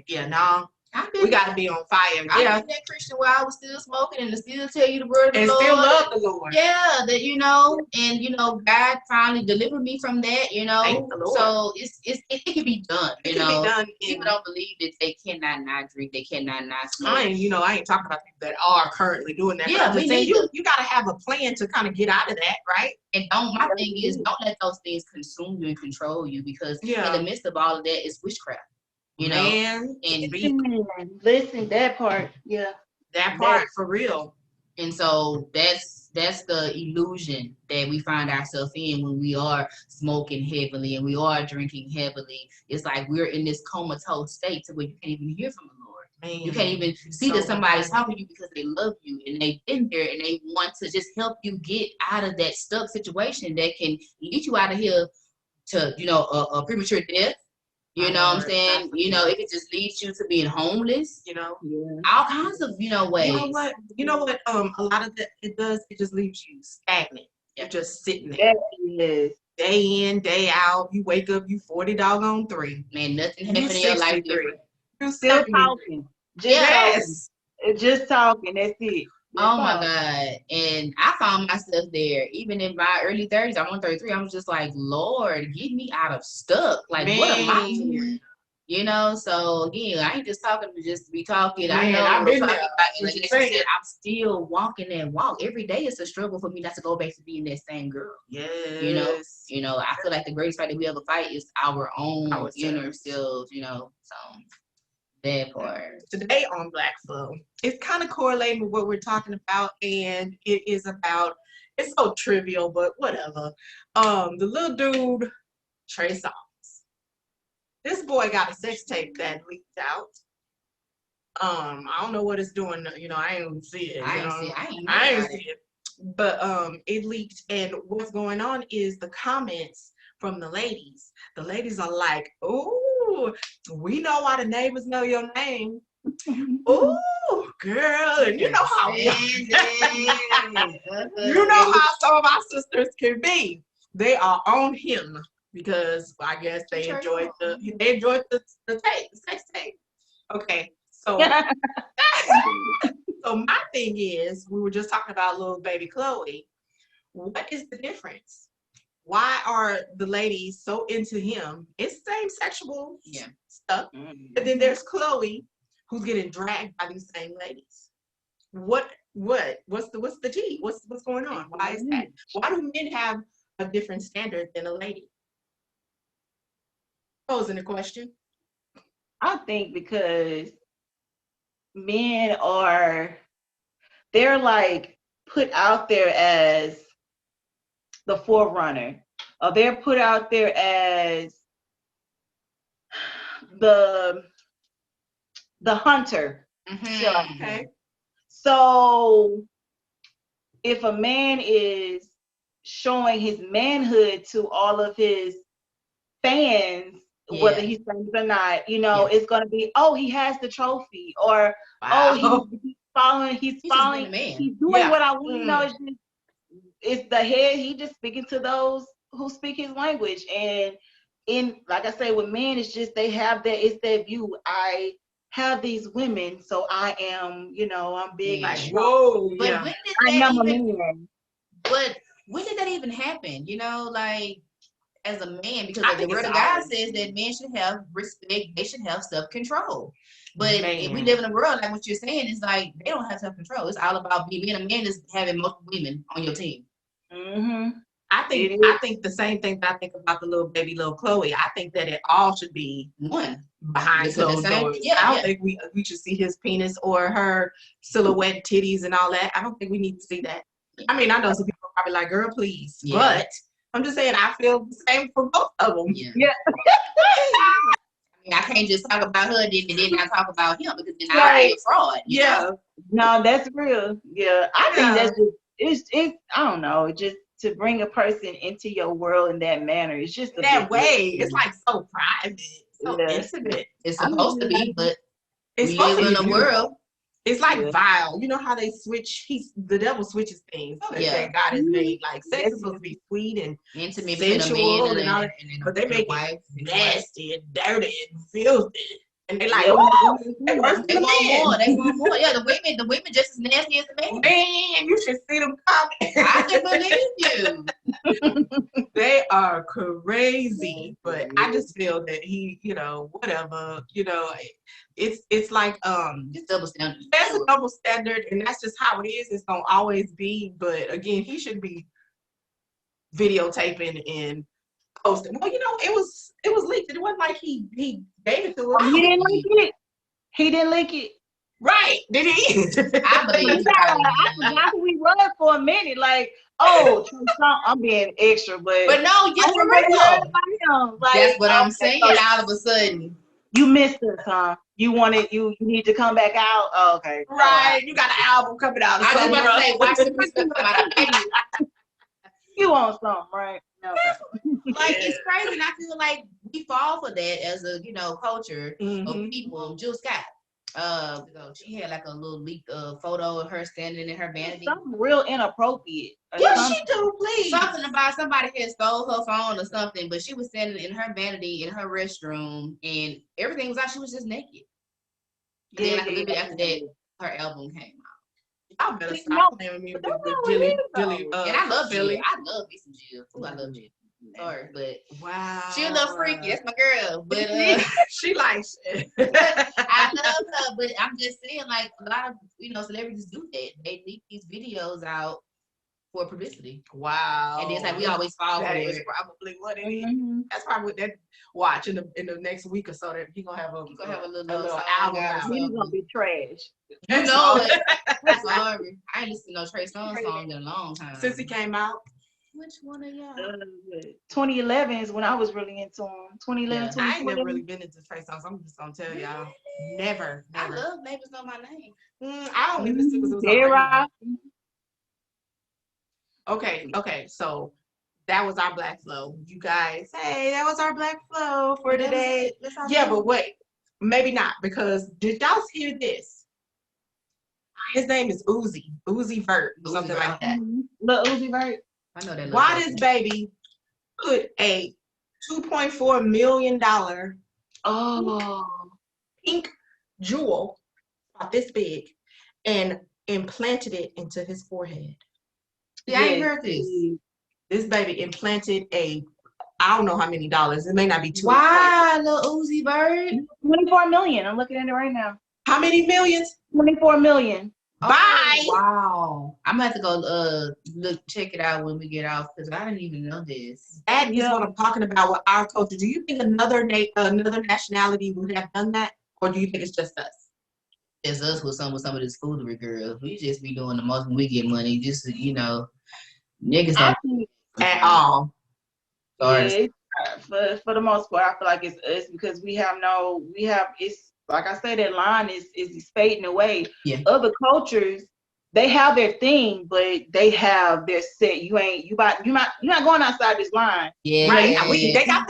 we got to be on fire. I did that Christian while I was still smoking and still tell you the word of the Lord. And still love the Lord. Yeah, that God finally delivered me from that. Thank the Lord. So it can be done. It can be done. People don't believe that they cannot not drink, they cannot not smoke. I ain't talking about people that are currently doing that. Yeah, but you got to have a plan to kind of get out of that, right? And my thing is, don't let those things consume you and control you, because in the midst of all of that is witchcraft. And listen, that part, that part for real. And so that's the illusion that we find ourselves in when we are smoking heavily and we are drinking heavily. It's like we're in this comatose state to where you can't even hear from the Lord. Man, you can't even see that somebody's talking to you because they love you and they've been there and they want to just help you get out of that stuck situation that can lead you out of here to a premature death. You know what I'm saying? If it just leads you to being homeless, all kinds of, ways. You know what? A lot of that it does, it just leaves you stagnant. You're just sitting there. Yes. Day in, day out. You wake up, you 40 doggone 3. Man, nothing happened in your life different. You're still talking. Just talking. That's it. Oh my God. And I found myself there. Even in my early 30s, I'm on 33. I was just like, Lord, get me out of stuck. Like, what am I doing? So again, I ain't just talking to just be talking. Man, I know I've been there. Like you said, I'm still walking that walk. Every day it's a struggle for me not to go back to being that same girl. Yes. I feel like the greatest fight that we ever fight is our own inner selves, so that part. Today on Black Flow, it's kind of correlating with what we're talking about, and it is about, it's so trivial, but whatever. The little dude, Trey Songz. This boy got a sex tape that leaked out. I don't know what it's doing. I ain't see it. I ain't see it. But it leaked, and what's going on is the comments from the ladies. The ladies are like, "Ooh, we know why the neighbors know your name. Ooh, girl, and you know how some of our sisters can be. They are on him because I guess they enjoyed the sex tape. Okay, so so my thing is, we were just talking about little baby Chloe. What is the difference? Why are the ladies so into him? It's same sexual stuff. But then there's Chloe, who's getting dragged by these same ladies. What's the tea? What's going on? Why is that? Why do men have a different standard than a lady? Posing the question. I think because men they're like put out there as the forerunner, or they're put out there as the hunter. Mm-hmm. Okay. So if a man is showing his manhood to all of his fans, whether he's famous or not, it's gonna be, he has the trophy, or he's following, he's doing what I want. It's the head. He just speaking to those who speak his language. And like I say, with men, it's just they have that. It's that view. I have these women, so I am, you know, I'm big Yeah. and strong. Whoa, But yeah. when did I that am a even? man. But when did that even happen? You know, like as a man, because I like, the think word it's of God always- says that men should have respect, they should have self-control. But if we Man. live in a world like what you're saying, it's like they don't have self-control. It's all about being a man is having multiple women on your team. Mm-hmm. I think the same thing that I think about the little baby, little Chloe. I think that it all should be One. behind It's the closed same- doors. yeah, I don't yeah. think we should see his penis or her silhouette titties and all that. I don't think we need to see that. I mean, I know some people are probably like, girl, please. Yeah. But I'm just saying, I feel the same for both of them. Yeah. Yeah. I mean, I can't just talk about her and then not talk about him because then I Right. be a fraud. You Yeah. know? No, that's real. Yeah. I Yeah. think that's just it's I don't know, just to bring a person into your world in that manner. It's just a That big way, deal. it's like so private, so Yeah. intimate. It's I mean, supposed to be, but It's we supposed live to in be a beautiful. world. It's like Yeah. vile. You know how they switch? The devil switches things. Yeah. That God has made. Like sex That's- is supposed to be sweet and Intimate between a sensual man and all that, but they and a make wife. it nasty and dirty and filthy. And they like, Yeah. oh, they worse They than the want more. men. They want more. Yeah, the women just as nasty as the men. Man, you should see them coming. I can believe you. They are crazy, but I just feel that he, you know, whatever, you know, it's like It's double standard. there's a double standard, and that's just how it is. It's gonna always be. But again, he should be videotaping and posting. Well, you know, it was leaked. It wasn't like he gave it to us. He didn't like it. He didn't like it. Right? Did he? I believe he probably I did. forgot who we was for a minute. Like, oh, I'm being extra, But no, yeah, I for never heard real. about him. Like, That's what I'm okay, saying. so All of a sudden, you missed us, huh? You wanted you need to come back out. Oh, okay. Right? You got an album coming out. Or I was something, about to say, bro. watch the Christmas come out. You want something, right? Okay. Like it's crazy. And I feel like we fall for that as a culture Mhm. of people. Jill Scott. She had like a little leaked photo of her standing in her vanity. Something real inappropriate. or Yeah, something. she do, please. Something about somebody had stole her phone or something, but she was standing in her vanity in her restroom, and everything was out. She was just naked. And then like a little bit after that, her album came out. Y'all better No, stop playing me with that's the not Jilly, what it is, though. And I love Philly. Jill. I love me some Jill. Ooh, I love Jill. Sorry, but Wow. she a little freaky. That's my girl. But She likes it. I love her, but I'm just saying, like a lot of celebrities do that. They leak these videos out for publicity, Wow. and then it's like we always fall for That is it. probably what it is. Mhm. That's probably what that watch in the next week or so that he gonna have a little song album out. out. He's gonna be trash. You know it. I'm sorry. I ain't listened to no Trey Songz song in a long time. Since he came out. Which one of y'all? 2011 is when I was really into him. 2011, Yeah. I ain't 2012. never really been into Trey songs. I'm just gonna tell y'all. Never. I love Neighbors Know My Name. I only listened because it was on Sarah. radio. Okay, so that was our Black Flow. You guys, hey, that was our Black Flow for today. Yeah, but wait, maybe not, because did y'all hear this? His name is Uzi Vert, or something like that. Lil Uzi Vert. I know that. Why this baby put a $2.4 million pink jewel about this big and implanted it into his forehead? Yeah, I ain't heard this. This baby implanted I don't know how many dollars. It may not be two. Why, Lil Uzi Vert? 24 million. I'm looking at it right now. How many millions? 24 million. Bye. Oh, wow. I'm gonna have to go check it out when we get off because I didn't even know this. That is what I'm talking about with our culture. Do you think another nationality would have done that, or do you think it's just us? It's us with some of this foolery, girl. We just be doing the most when we get money. Just niggas don't At all. Yeah, for the most part, I feel like it's us because it's like I said, that line is fading away. Yeah. Other cultures, they have their thing, but they have their set. You're not going outside this line. Yeah. Right. Yeah. They have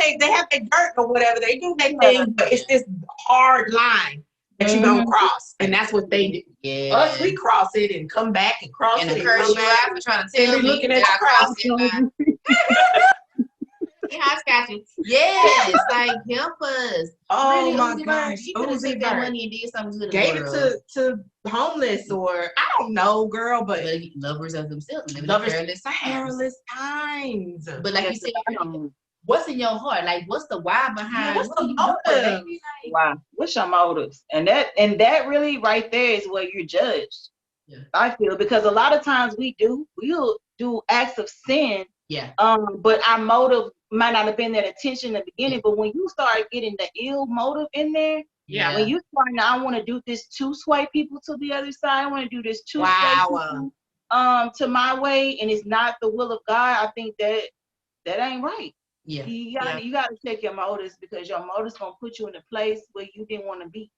their dirt or whatever. They do their thing, but it's this hard line that you don't cross. And that's what they do. Yeah. Us, we cross it and come back and cross And it the and curse come you back. out for trying to And tell be me looking at that your I crossed it. fucking hopscotching. Yes, like help us. Oh Really, my Uzi Vert, gosh, you could have Uzi took that Vert. money and did something good in Gave the it world. to homeless, or I don't know, girl, but But lovers of themselves, living lovers perilous times. perilous times. But like you said, what's in your heart? Like, what's the why behind What's what the you doing, motive? baby? Like, Wow, what's your motives? And that really right there is where you're judged. Yeah. I feel, because a lot of times we'll do acts of sin. Yeah. But our motive might not have been that intention in the beginning. But when you start getting the ill motive in there, Yeah. when you start, I want to do this to sway people to the other side. I want to do this to sway people to my way, and it's not the will of God. I think that ain't right. Yeah. You gotta check your motives, because your motives gonna put you in a place where you didn't want to be,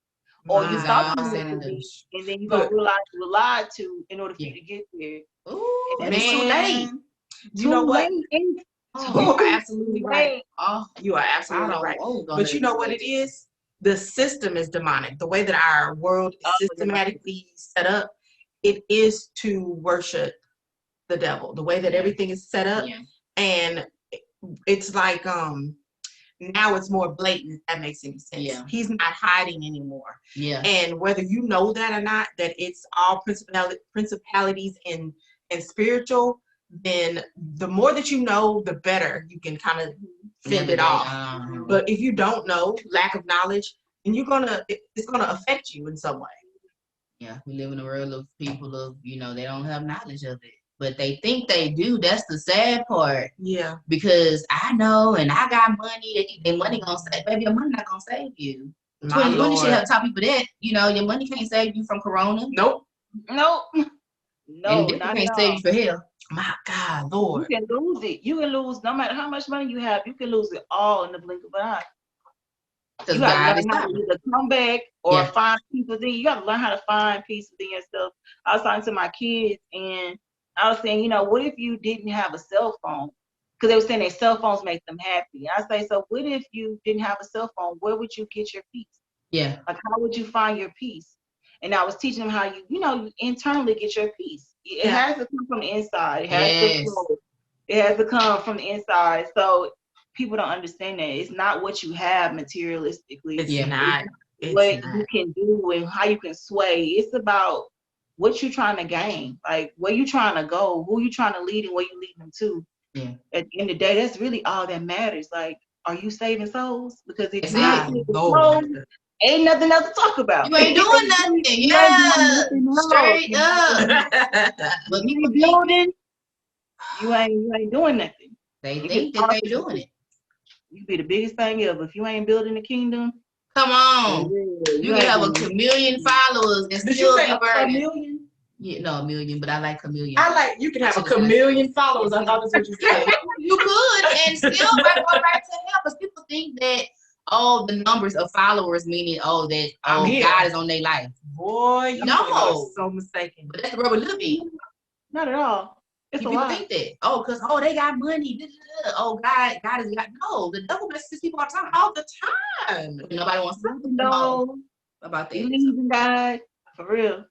or you thought you wanted to be, and then you're gonna realize you were lied to in order for you to get there. Ooh, And it's too late. You know what? You are absolutely right. Oh, you are absolutely right. But you know what it is? The system is demonic. The way that our world is systematically set up, it is to worship the devil. The way that everything is set up, and it's like now it's more blatant, if that makes any sense. Yeah. He's not hiding anymore. Yeah. And whether you know that or not, that it's all principalities and spiritual, then the more that you know, the better you can kind of fend it off. But if you don't know, lack of knowledge, then it's gonna affect you in some way. Yeah, we live in a world of people of, they don't have knowledge of it, but they think they do. That's the sad part. Yeah. Because I know, and I got money. Their money gonna save. Baby, your money not gonna save you. 2020 should have taught people that. Your money can't save you from corona. Nope. No, and it can't save you for hell. My God, Lord. You can lose it. You can lose, no matter how much money you have, you can lose it all in the blink of an eye. You got to learn how to either come back or find peace within. You got to learn how to find peace within yourself. I was talking to my kids, and I was saying, what if you didn't have a cell phone? Because they were saying their cell phones make them happy. I say, so what if you didn't have a cell phone? Where would you get your peace? Yeah. Like, how would you find your peace? And I was teaching them how you internally get your peace. It has to come from the inside. It has to come from the inside. So people don't understand that. It's not what you have materialistically. It's not. What you can do and how you can sway. It's about what you're trying to gain. Like, where you trying to go, who you trying to lead, and where you leading them to. Yeah. At the end of the day, that's really all that matters. Like, are you saving souls? Because if you ain't nothing else to talk about. You ain't doing nothing. Straight up. But you building, you ain't doing nothing. They think that they doing it. You be the biggest thing ever. If you ain't building the kingdom, come on. You can have a chameleon followers and still be burning. $1 Yeah, no, $1 million, but I like chameleon. You can have a chameleon followers. I thought that's what you said. You could, and still go back to hell, because people think that, the numbers of followers meaning, God is on their life. Boy, you are so mistaken. But that's the rubber living. Not at all. People think that. Because they got money. God is God. No, the devil blesses people all the time. Nobody wants to know about that. He believes in God, for real.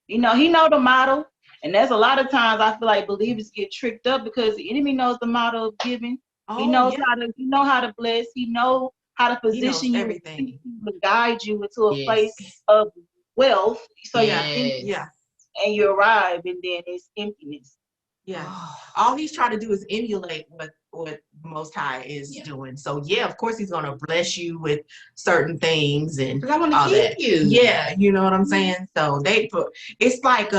He know the motto, and there's a lot of times I feel like believers get tricked up because the enemy knows the motto of giving. He knows how to bless. He knows how to position you, everything, to guide you into a place of wealth. So and you arrive, and then it's emptiness. Yeah. All he's trying to do is emulate what the Most High is doing. So of course he's gonna bless you with certain things and I want to keep you. Yeah, you know what I'm saying? So it's like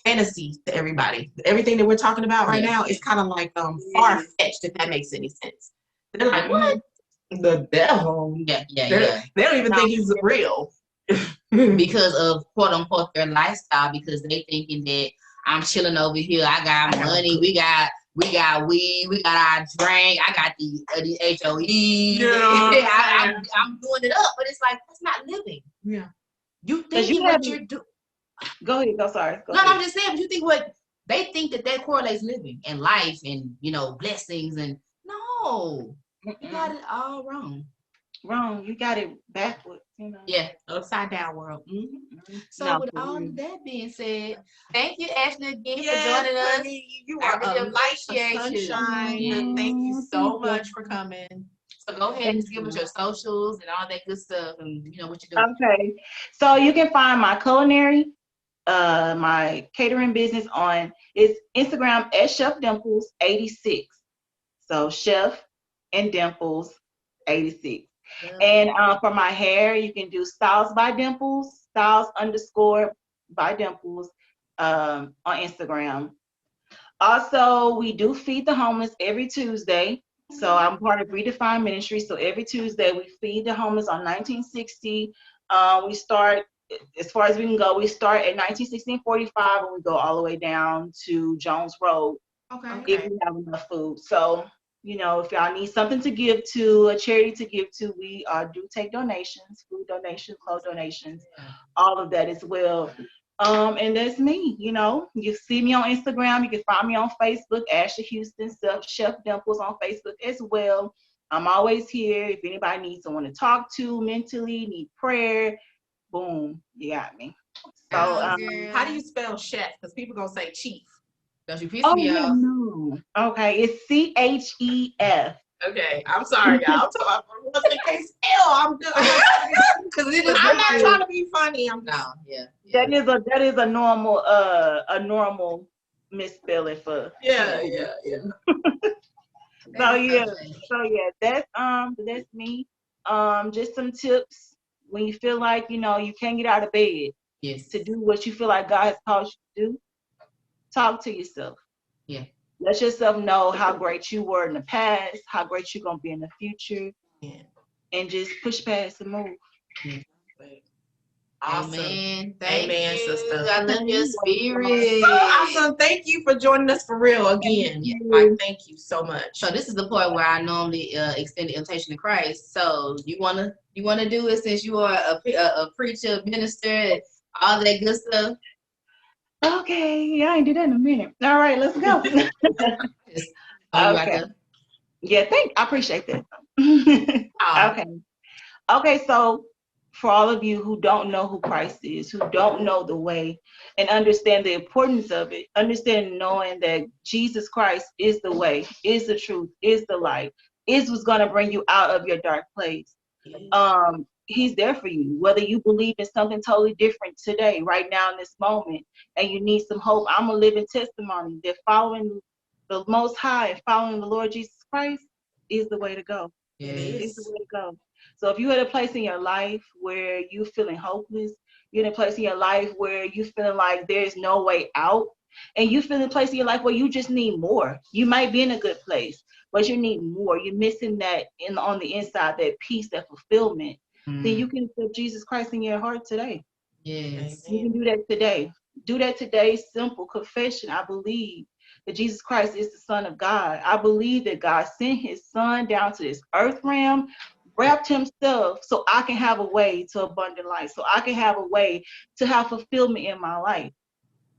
fantasy to everybody. Everything that we're talking about right now is kind of like far-fetched, if that makes any sense. They're like, what? The devil. Yeah. They don't even think he's real. Because of quote unquote their lifestyle, because they thinking that I'm chilling over here. I got money. We got weed. We got our drink. I got the HOE. Yeah. I'm doing it up, but it's like that's not living. Yeah. You think what you're doing. Go ahead. Go. Sorry. Go ahead. I'm just saying. But you think what they think that correlates living and life and blessings and no, you got it all wrong. Wrong. You got it backwards, you know. Yeah. Upside down world. So No, with for all real. of that being said, thank you, Ashley, again Yes, for joining us. honey, you I are really a light, a appreciate you. sunshine. Yeah. Thank you Thank so you. much for coming. So go ahead and Thank just give us you. your socials and all that good stuff, and you know what you do. Okay. So you can find my culinary, my catering business on it's Instagram at Chef Dimples 86. So Chef and Dimples 86. And for my hair, you can do Styles by Dimples, Styles _ by Dimples on Instagram. Also, we do feed the homeless every Tuesday. So I'm part of Redefine Ministry. So every Tuesday we feed the homeless on 1960. We start as far as we can go. We start at 1960 and 45, and we go all the way down to Jones Road if Okay. we have enough food. So if y'all need something to give to, a charity to give to, we do take donations, food donations, clothes donations, all of that as well. And that's me. You see me on Instagram. You can find me on Facebook, Ashley Houston, Chef Dimples on Facebook as well. I'm always here. If anybody needs someone to talk to mentally, need prayer, boom, you got me. So, How do you spell chef? Because people gonna say chief. Don't you piss oh me yeah, off? no. Okay, it's CHEF. Okay, I'm sorry, y'all. I'm talking about they can't spell. I'm good. Because it is I'm not trying to be funny. I'm No, just, yeah. That is a normal misspelling for. yeah. So yeah, that's me. Just some tips when you feel like you can't get out of bed Yes. to do what you feel like God has called you to do. Talk to yourself. Yeah. Let yourself know how great you were in the past, how great you're gonna be in the future, and just push past and move. Yeah. Awesome. Amen. Amen, Thank sister. you. I love your spirit. So awesome. Thank you for joining us for real again. Thank you. Like, thank you so much. So this is the part where I normally extend the invitation to Christ. So you wanna do it since you are a preacher, minister, all that good stuff. Okay, yeah, I ain't do that in a minute. All right, let's go. Okay. Yeah, I appreciate that. Okay. Okay, so for all of you who don't know who Christ is, who don't know the way and understand the importance of it, understand knowing that Jesus Christ is the way, is the truth, is the light, is what's going to bring you out of your dark place. He's there for you, whether you believe in something totally different today, right now in this moment, and you need some hope. I'm a living testimony that following the Most High and following the Lord Jesus Christ is the way to go. It's the way to go. So if you're at a place in your life where you're feeling hopeless, you're in a place in your life where you're feeling like there's no way out, and you feel in a place in your life where you just need more. You might be in a good place, but you need more. You're missing that on the inside, that peace, that fulfillment. Then you can accept Jesus Christ in your heart today. Yes. You can do that today. Do that today. Simple confession. I believe that Jesus Christ is the Son of God. I believe that God sent his son down to this earth realm, wrapped himself so I can have a way to abundant life, so I can have a way to have fulfillment in my life.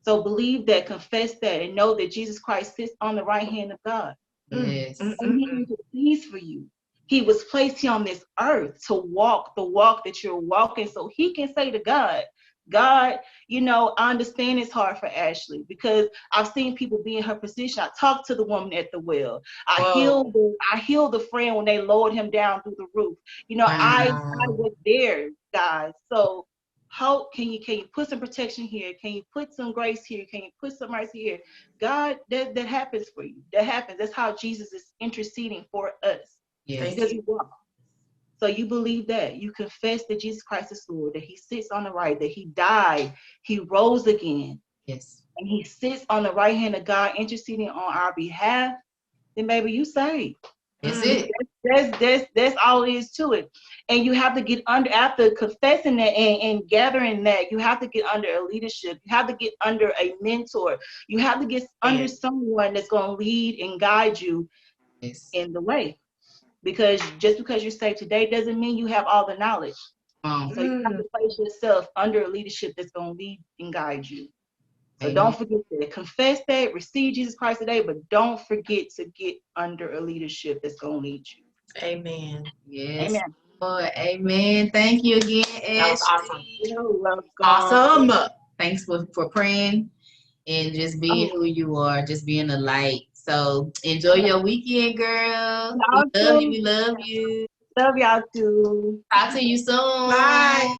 So believe that, confess that, and know that Jesus Christ sits on the right hand of God. Yes. And he intercedes for you. He was placed here on this earth to walk the walk that you're walking, so he can say to God, I understand it's hard for Ashley because I've seen people be in her position. I talked to the woman at the well. I healed the friend when they lowered him down through the roof. I was there, guys. So can you put some protection here? Can you put some grace here? Can you put some mercy here? God, that happens for you. That happens. That's how Jesus is interceding for us. Yes. Because he walks. So you believe that. You confess that Jesus Christ is Lord, that he sits on the right, that he died, he rose again. Yes. And he sits on the right hand of God interceding on our behalf, then maybe you saved. That's it. That's all it is to it. And you have to get under, after confessing that and gathering that, you have to get under a leadership. You have to get under a mentor. You have to get under someone that's going to lead and guide you in the way. Because just because you're saved today doesn't mean you have all the knowledge. So you have to place yourself under a leadership that's going to lead and guide you. So don't forget that. Confess that, receive Jesus Christ today, but don't forget to get under a leadership that's going to lead you. Amen. Yes. Amen. Lord, amen. Thank you again, That was awesome. Ashley. You're welcome. Awesome. Thanks for praying and just being who you are, just being a light. So enjoy your weekend, girl. Y'all We love you. too. We love you. Love y'all too. Talk to you soon. Bye.